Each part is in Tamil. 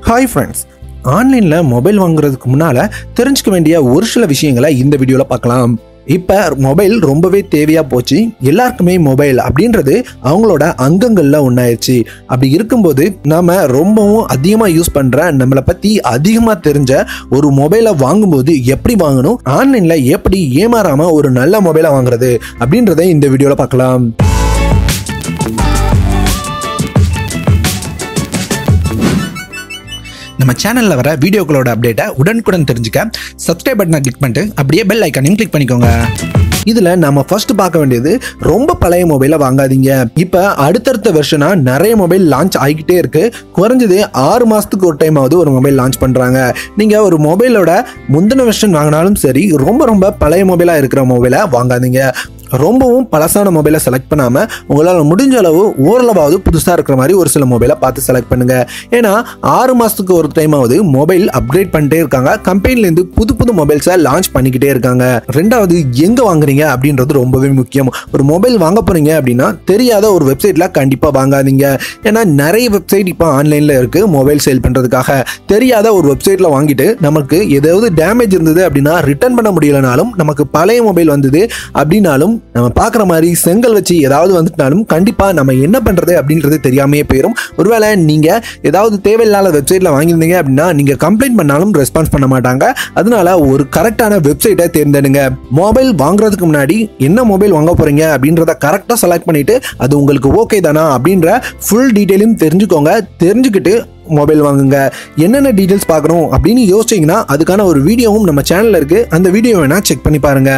Hi friends, ஆன்லைன்ல மொபைல் வாங்குறதுக்கு முன்னால தெரிஞ்சுக்க வேண்டிய ஒரு சில விஷயங்களை இந்த வீடியோல பார்க்கலாம். இப்ப மொபைல் ரொம்பவே தேவையா போச்சு. எல்லாருக்குமே மொபைல் அப்படின்றது அவங்களோட அங்கங்கள்ல ஒன்னாயிருச்சு. அப்படி இருக்கும்போது நாம ரொம்பவும் அதிகமா யூஸ் பண்ற நம்மளை பத்தி அதிகமா தெரிஞ்ச ஒரு மொபைலை வாங்கும்போது எப்படி வாங்கணும், ஆன்லைன்ல எப்படி ஏமாறாம ஒரு நல்ல மொபைலை வாங்குறது அப்படின்றத இந்த வீடியோல பார்க்கலாம். நம்ம சேனல்ல வர வீடியோக்களோட அப்டேட்டை உடனுக்குடன் தெரிஞ்சுக்க சப்ஸ்கிரைப் பட்டனை கிளிக் பண்ணிட்டு அப்படியே பெல் ஐக்கானையும் கிளிக் பண்ணிக்கோங்க. இதுல நம்ம ஃபர்ஸ்ட் பார்க்க வேண்டியது ரொம்ப பழைய மொபைலை வாங்காதீங்க. இப்ப அடுத்தடுத்த வெர்ஷனா நிறைய மொபைல் லான்ச் ஆகிக்கிட்டே இருக்கு. குறைஞ்சது 6 மாசத்துக்கு ஒரு டைம் ஆகுது ஒரு மொபைல் லான்ச் பண்றாங்க. நீங்க ஒரு மொபைலோட முந்தின வெர்ஷன் வாங்கினாலும் சரி, ரொம்ப பழைய மொபைலா இருக்கிற மொபைலை வாங்காதீங்க. ரொம்பவும் பழசான மொபைலை செலக்ட் பண்ணாம உங்களால் முடிஞ்ச அளவு ஓரளவாவது புதுசாக இருக்கிற மாதிரி ஒரு சில மொபைலை பார்த்து செலக்ட் பண்ணுங்க. ஏன்னா 6 மாசத்துக்கு ஒரு டைம் ஆகுது மொபைல் அப்கிரேட் பண்ணிட்டே இருக்காங்க. கம்பெனிலேருந்து புது மொபைல்ஸை லான்ச் பண்ணிக்கிட்டே இருக்காங்க. ரெண்டாவது, எங்க வாங்குறீங்க அப்படின்றது ரொம்பவே முக்கியம். ஒரு மொபைல் வாங்க போறீங்க அப்படின்னா தெரியாத ஒரு வெப்சைட்ல கண்டிப்பா வாங்காதீங்க. ஏன்னா நிறைய வெப்சைட் இப்போ ஆன்லைன்ல இருக்கு மொபைல் சேல் பண்றதுக்காக. தெரியாத ஒரு வெப்சைட்ல வாங்கிட்டு நமக்கு ஏதாவது டேமேஜ் இருந்தது அப்படின்னா ரிட்டர்ன் பண்ண முடியலனாலும், நமக்கு பழைய மொபைல் வந்தது அப்படின்னாலும், நம்ம பார்க்குற மாதிரி செங்கல் வச்சு ஏதாவது வந்துட்டாலும் கண்டிப்பாக நம்ம என்ன பண்ணுறது அப்படின்றது தெரியாமையே போயிடும். ஒருவேளை நீங்கள் ஏதாவது தேவையில்லாத வெப்சைட்டில் வாங்கியிருந்தீங்க அப்படின்னா நீங்கள் கம்ப்ளைண்ட் பண்ணாலும் ரெஸ்பான்ஸ் பண்ண மாட்டாங்க. அதனால ஒரு கரெக்டான வெப்சைட்டை தேர்ந்தெடுங்க. மொபைல் வாங்குறதுக்கு முன்னாடி என்ன மொபைல் வாங்க போகிறீங்க அப்படின்றத கரெக்டாக செலக்ட் பண்ணிவிட்டு அது உங்களுக்கு ஓகே தானா அப்படின்ற ஃபுல் டீட்டெயிலும் தெரிஞ்சுக்கோங்க. தெரிஞ்சுக்கிட்டு மொபைல் வாங்குங்க. என்னென்ன டீடைல்ஸ் பார்க்கணும் அப்படின்னு யோசிச்சிங்கன்னா அதுக்கான ஒரு வீடியோவும் நம்ம சேனல்ல இருக்கு. அந்த வீடியோ வேணா செக் பண்ணி பாருங்க.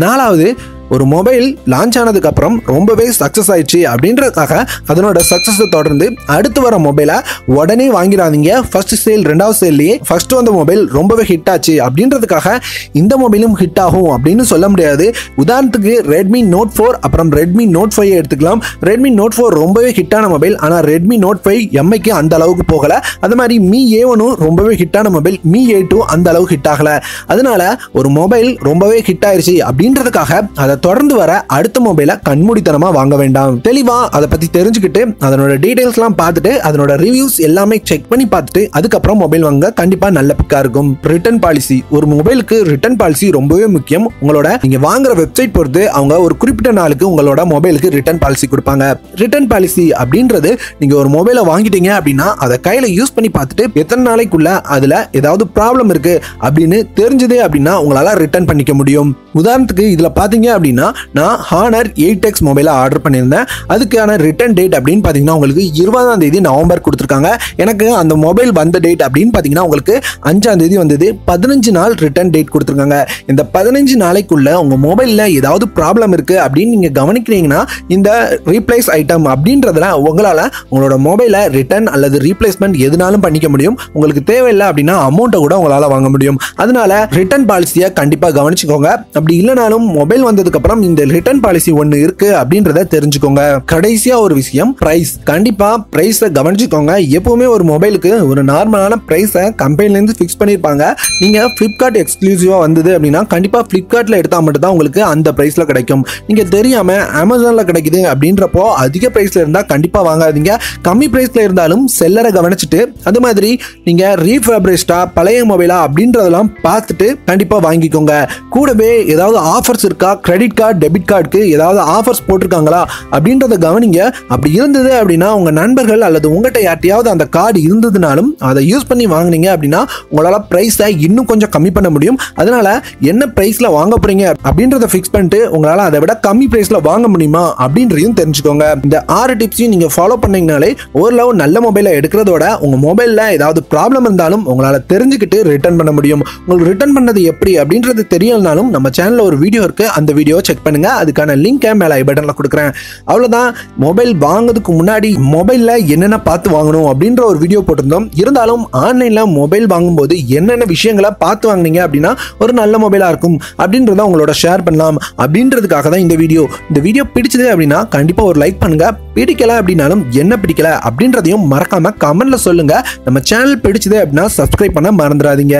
4வது, ஒரு மொபைல் லான்ச் ஆனதுக்கு அப்புறம் ரொம்பவே சக்சஸ் ஆயிடுச்சு அப்படின்றதுக்காக அதனோட சக்சஸை தொடர்ந்து அடுத்து வர மொபைலை உடனே வாங்கிடாதீங்க. ஃபர்ஸ்ட் சேல் 2வது சேல்லையே ஃபர்ஸ்ட் வந்த மொபைல் ரொம்பவே ஹிட் ஆச்சு அப்படின்றதுக்காக இந்த மொபைலும் ஹிட் ஆகும் அப்படின்னு சொல்ல முடியாது. உதாரணத்துக்கு ரெட்மி நோட் 4 அப்புறம் ரெட்மி நோட் 5 எடுத்துக்கலாம். ரெட்மி நோட் 4 ரொம்பவே ஹிட்டான மொபைல். ஆனால் ரெட்மி நோட் 5 எம்ஐக்கு அந்த அளவுக்கு போகல. அது மாதிரி மீ A1 ரொம்பவே ஹிட்டான மொபைல். மீ A2 அந்த அளவுக்கு ஹிட் ஆகல. அதனால ஒரு மொபைல் ரொம்பவே ஹிட் ஆயிருச்சு அப்படின்றதுக்காக அதை தொடர்ந்து வர அடுத்த மொபைலை கண்மூடித்தனமா வாங்க வேண்டாம். தெளிவா அதை பத்தி தெரிஞ்சுக்கிட்டு அதனோட டீடைல்ஸ் எல்லாம் பார்த்துட்டு அதனோட ரிவ்யூஸ் எல்லாமே செக் பண்ணி பார்த்துட்டு அதுக்கப்புறம் மொபைல் வாங்க கண்டிப்பா நல்ல பிக்கா இருக்கும். ரிட்டர்ன் பாலிசி, ஒரு மொபைலுக்கு ரிட்டர்ன் பாலிசி ரொம்பவே முக்கியம். உங்களோட நீங்க வாங்குற வெப்சைட் பொறுத்து அவங்க ஒரு குறிப்பிட்ட நாளுக்கு உங்களோட மொபைலுக்கு ரிட்டர்ன் பாலிசி கொடுப்பாங்க. ரிட்டர்ன் பாலிசி அப்படின்றது நீங்க ஒரு மொபைலை வாங்கிட்டீங்க அப்படின்னா அதை கையில யூஸ் பண்ணி பார்த்துட்டு எத்தனை நாளைக்குள்ள அதுல ஏதாவது ப்ராப்ளம் இருக்கு அப்படின்னு தெரிஞ்சது அப்படின்னா உங்களால ரிட்டர்ன் பண்ணிக்க முடியும். உதாரணத்துக்கு இதுல பாத்தீங்க அப்படின்னா நான் ஹானர் 8X மொபைலை ஆர்டர் பண்ணியிருந்தேன். அதுக்கான ரிட்டர்ன் டேட் அப்படின்னு பார்த்தீங்கன்னா உங்களுக்கு 20ஆம் தேதி நவம்பர் கொடுத்துருக்காங்க. எனக்கு அந்த மொபைல் வந்த டேட் அப்படின்னு பார்த்தீங்கன்னா உங்களுக்கு 5ஆம் தேதி வந்தது. 15 நாள் ரிட்டர்ன் டேட் கொடுத்துருக்காங்க. இந்த 15 நாளைக்குள்ள உங்க மொபைலில் ஏதாவது ப்ராப்ளம் இருக்கு அப்படின்னு நீங்க கவனிக்கிறீங்கன்னா இந்த ரீப்ளேஸ் ஐட்டம் அப்படின்றதுல உங்களால் உங்களோட மொபைலை ரிட்டர்ன் அல்லது ரீப்ளேஸ்மெண்ட் எதுனாலும் பண்ணிக்க முடியும். உங்களுக்கு தேவையில்லை அப்படின்னா அமௌண்ட்டை கூட உங்களால் வாங்க முடியும். அதனால ரிட்டர்ன் பாலிசியை கண்டிப்பாக கவனிச்சுக்கோங்க. அப்படி இல்லைனாலும் மொபைல் வந்ததுக்கு அப்புறம் இந்த ரிட்டர்ன் பாலிசி ஒன்னு இருக்கு அப்படின்றத தெரிஞ்சுக்கோங்க. கடைசியா ஒரு விஷயம், பிரைஸ். கண்டிப்பா பிரைஸை கவனிச்சுக்கோங்க. எப்பவுமே ஒரு மொபைலுக்கு ஒரு நார்மலான பிரைஸை கம்பெனில இருந்து ஃபிக்ஸ் பண்ணிருப்பாங்க. நீங்க பிளிப்கார்ட் எக்ஸ்க்ளூசிவா வந்தது அப்படின்னா கண்டிப்பா பிளிப்கார்ட்ல எடுத்தா மட்டும் தான் உங்களுக்கு அந்த பிரைஸ்ல கிடைக்கும். நீங்க தெரியாம அமேசான்ல கிடைக்குது அப்படின்றப்போ அதிக பிரைஸ்ல இருந்தா கண்டிப்பா வாங்காதீங்க. கம்மி பிரைஸ்ல இருந்தாலும் செல்லரை கவனிச்சுட்டு அது மாதிரி நீங்க ரீஃபேப்ரிஸ்டா பழைய மொபைலா அப்படின்றதெல்லாம் பார்த்துட்டு கண்டிப்பா வாங்கிக்கோங்க. கூடவே ஏதாவது ஆஃபர்ஸ் இருக்கா, கிரெடிட் கார்டு டெபிட் கார்டுக்கு ஏதாவது ஆஃபர்ஸ் போட்டிருக்காங்களா அப்படின்றத கவனிங்க. அப்படி இருந்தது அப்படின்னா உங்க நண்பர்கள் அல்லது உங்ககிட்ட யார்ட்டையாவது அந்த கார்டு இருந்ததுனாலும் அதை யூஸ் பண்ணி வாங்கினீங்க அப்படின்னா உங்களால பிரைஸை இன்னும் கொஞ்சம் கம்மி பண்ண முடியும். அதனால என்ன பிரைஸ்ல வாங்க போறீங்க அப்படின்றத ஃபிக்ஸ் பண்ணிட்டு உங்களால அதை விட கம்மி பிரைஸ்ல வாங்க முடியுமா அப்படின்றதையும் தெரிஞ்சுக்கோங்க. இந்த 6 டிப்ஸையும் நீங்க ஃபாலோ பண்ணீங்கனாலே ஓரளவு நல்ல மொபைலை எடுக்கிறதோட உங்க மொபைல்ல ஏதாவது ப்ராப்ளம் இருந்தாலும் உங்களால தெரிஞ்சுக்கிட்டு ரிட்டர்ன் பண்ண முடியும். உங்களுக்கு ரிட்டர்ன் பண்ணது எப்படி அப்படின்றது தெரியலனாலும் நம்ம சேனல்ல ஒரு வீடியோ இருக்கு. அந்த வீடியோ செக் பண்ணுங்க. அதுக்கான லிங்கை மேல ஐ பட்டன்ல கொடுக்குறேன். அவ்வளவுதான். மொபைல் வாங்குறதுக்கு முன்னாடி மொபைல்ல என்னென்ன பார்த்து வாங்கணும் அப்படின்ற ஒரு வீடியோ போட்டிருந்தோம். இருந்தாலும் ஆன்லைன்ல மொபைல் வாங்கும்போது என்னென்ன விஷயங்களை பார்த்து வாங்கினீங்க அப்படின்னா ஒரு நல்ல மொபைலா இருக்கும் அப்படின்றத உங்களோட ஷேர் பண்ணலாம் அப்படின்றதுக்காக தான் இந்த வீடியோ. இந்த வீடியோ பிடிச்சது அப்படின்னா கண்டிப்பா ஒரு லைக் பண்ணுங்க. பிடிக்கல அப்படின்னாலும் என்ன பிடிக்கல அப்படின்றதையும் மறக்காம கமெண்ட்ல சொல்லுங்க. நம்ம சேனல் பிடிச்சது அப்படின்னா சப்ஸ்கிரைப் பண்ண மறந்துடாதீங்க.